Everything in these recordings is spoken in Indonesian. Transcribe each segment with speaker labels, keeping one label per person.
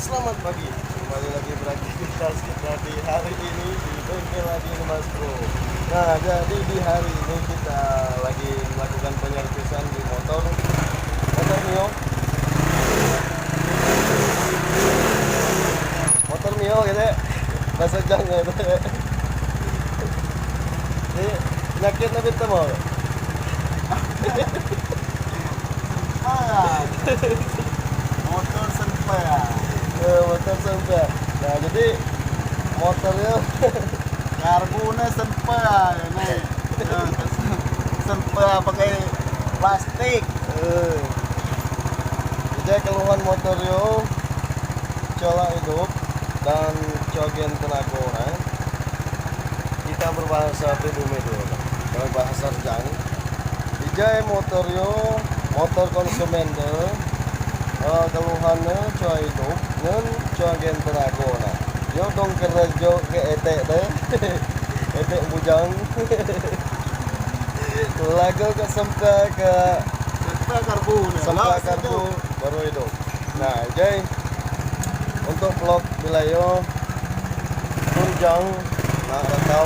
Speaker 1: Selamat pagi, kembali lagi beraktivitas kita di hari ini di bengkel lagi Mas Bro. Nah, jadi di hari ini kita lagi melakukan penyervisan di motor Mio. Motor Mio gitu, bahasa Jangga itu. Ini penyakitnya kita mau.
Speaker 2: Motor sempet.
Speaker 1: Motor sampai. Nah, jadi motornya
Speaker 2: Karbonnya sempet ini. Sempet pakai plastik.
Speaker 1: jadi keluhan motor yo colak hidup dan cogen tenaga kita berbahasa pribumi dulu kalau bahasa Jang dijai motor yo motor konsumen deh keluhannya coa hidup dan cogen tenaga yo dong kerja ke etek deh etek bujang lagu ke sampai ke
Speaker 2: Sempet karbonnya.
Speaker 1: sampai kartu baru hidup. Nah, jadi untuk vlog wilayah tunjang nah atau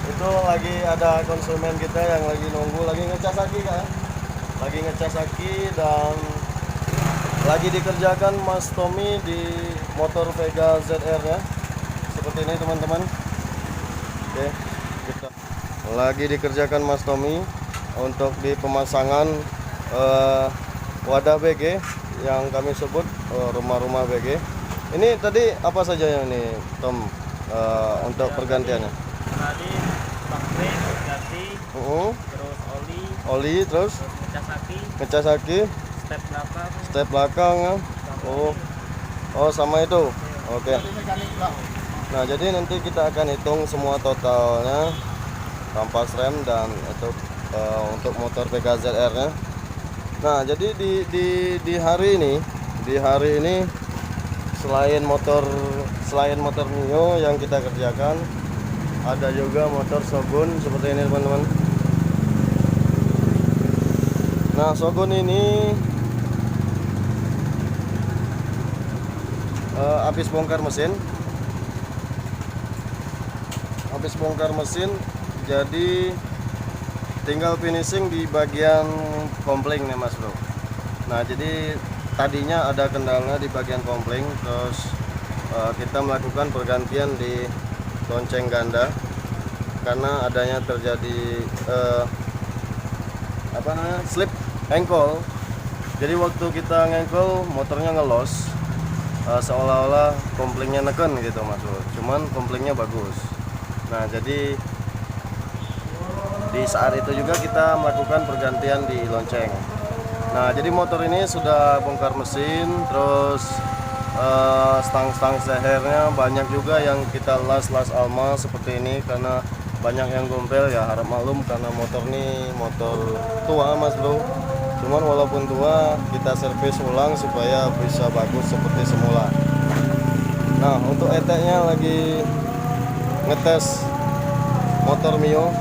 Speaker 1: itu lagi ada konsumen kita yang lagi nunggu lagi ngecas aki kan, lagi ngecas aki dan lagi dikerjakan Mas Tommy di motor Vega ZR nya seperti ini teman-teman. Oke, kita lagi dikerjakan Mas Tommy untuk di pemasangan wadah BG yang kami sebut rumah-rumah BG. Ini tadi apa saja yang ini Tom untuk pergantiannya?
Speaker 3: Tadi backplate ganti, terus
Speaker 1: Oli terus
Speaker 3: ngecas aki,
Speaker 1: ngecas aki, step belakang ya. Oh sama itu. Oke. Nah, jadi nanti kita akan hitung semua totalnya rampas rem dan itu untuk motor PKZR nya. Nah, jadi di hari ini selain motor Mio yang kita kerjakan, ada juga motor Shogun seperti ini teman-teman. Nah, Shogun ini habis bongkar mesin, jadi tinggal finishing di bagian kompling nih Mas Bro. Nah, jadi tadinya ada kendala di bagian kompling, terus kita melakukan pergantian di lonceng ganda karena adanya terjadi slip engkol. Jadi waktu kita ngengkol motornya ngelos, seolah-olah komplingnya neken gitu Mas Bro. Cuman komplingnya bagus. Nah, jadi di saat itu juga kita melakukan pergantian di lonceng. Nah, jadi motor ini sudah bongkar mesin, terus stang-stang sehernya banyak juga yang kita las alma seperti ini karena banyak yang gompel ya, harap maklum karena motor ini motor tua Mas Bro. Cuman walaupun tua kita servis ulang supaya bisa bagus seperti semula. Nah, untuk eteknya lagi ngetes motor Mio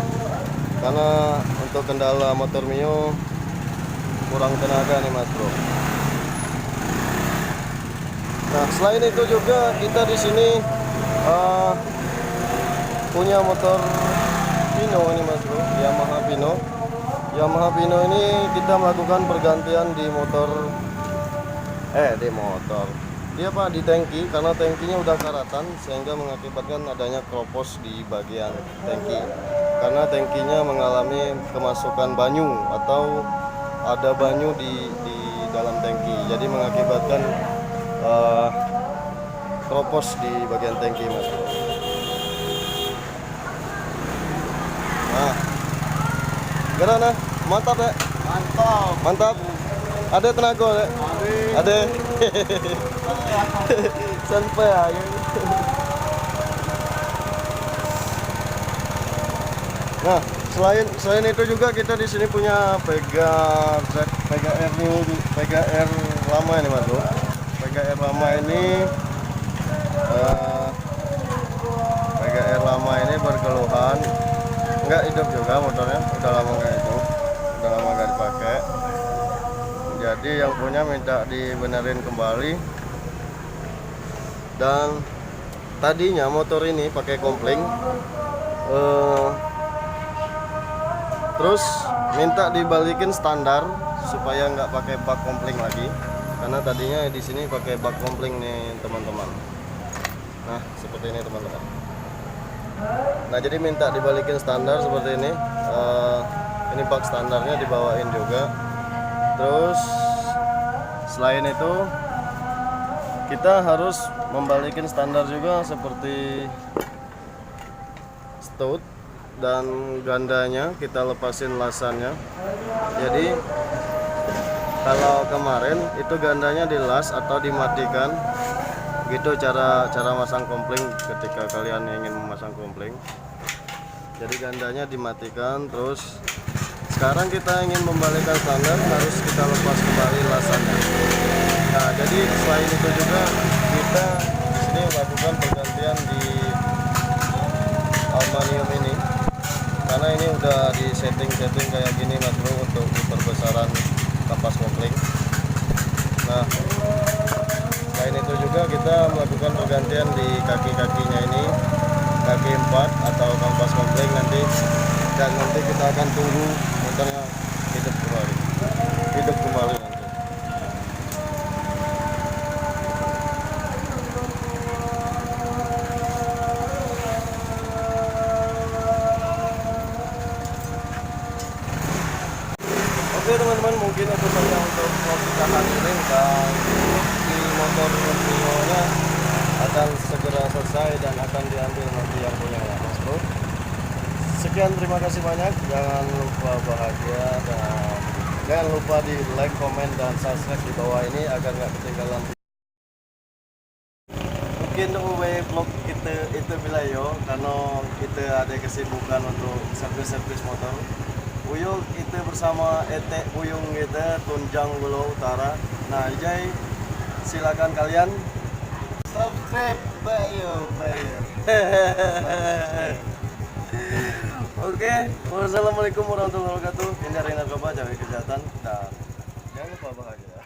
Speaker 1: karena untuk kendala motor Mio kurang tenaga nih Mas Bro. Nah, selain itu juga kita di sini punya motor Pino ini Mas Bro, Yamaha Pino ini kita melakukan pergantian di di tangki karena tangkinya udah karatan sehingga mengakibatkan adanya kropos di bagian tangki karena tangkinya mengalami kemasukan banyu atau ada banyu di dalam tangki, jadi mengakibatkan kropos di bagian tangki Mas. Nah, gimana? Mantap ya? Mantap. Ada tenaga ya? Ada. Sampai ya. Nah, selain itu juga kita di sini punya Vega R lama ini Mas Bro. Vega R lama ini berkeluhan nggak hidup juga motornya, udah lama nggak hidup, udah lama nggak dipakai. Jadi yang punya minta dibenerin kembali. Dan tadinya motor ini pakai kopling, terus minta dibalikin standar supaya nggak pakai bak kopling lagi, karena tadinya di sini pakai bak kopling nih teman-teman. Nah seperti ini teman-teman. Nah jadi minta dibalikin standar seperti ini. Ini bak standarnya dibawain juga. Terus selain itu kita harus membalikin standar juga seperti stud dan gandanya, kita lepasin lasannya. Jadi kalau kemarin itu gandanya dilas atau dimatikan, gitu cara masang kopling ketika kalian ingin memasang kopling. Jadi gandanya dimatikan, terus sekarang kita ingin membalikan standar, harus kita lepas kembali lasannya. Nah jadi selain itu juga kita di sini melakukan pergantian di aluminium ini, karena ini udah di setting kayak gini Mas Bro untuk perbesaran kampas kopling. Nah selain itu juga kita melakukan pergantian di kaki-kakinya ini, kaki 4 atau kampas kopling nanti, dan nanti kita akan tunggu motornya hidup kembali nanti. Oke teman-teman, mungkin itu saja untuk vlog kita hari ini, dan di motor Mio nya akan segera selesai dan akan diambil nanti yang punya Mas Bro. Sekian, terima kasih banyak, jangan lupa bahagia dan jangan lupa di like, komen, dan subscribe di bawah ini agar nggak ketinggalan. Mungkin vlog kita itu bila yo, karena kita ada kesibukan untuk servis motor. Uyung kita bersama Ete Uyung kita Tunjang Golo Utara. Nah, jadi silakan kalian
Speaker 2: Subscribe, bayo.
Speaker 1: Oke, wassalamualaikum warahmatullahi wabarakatuh. Hindari narkoba, jauhi kejahatan, dan jangan lupa bahagia.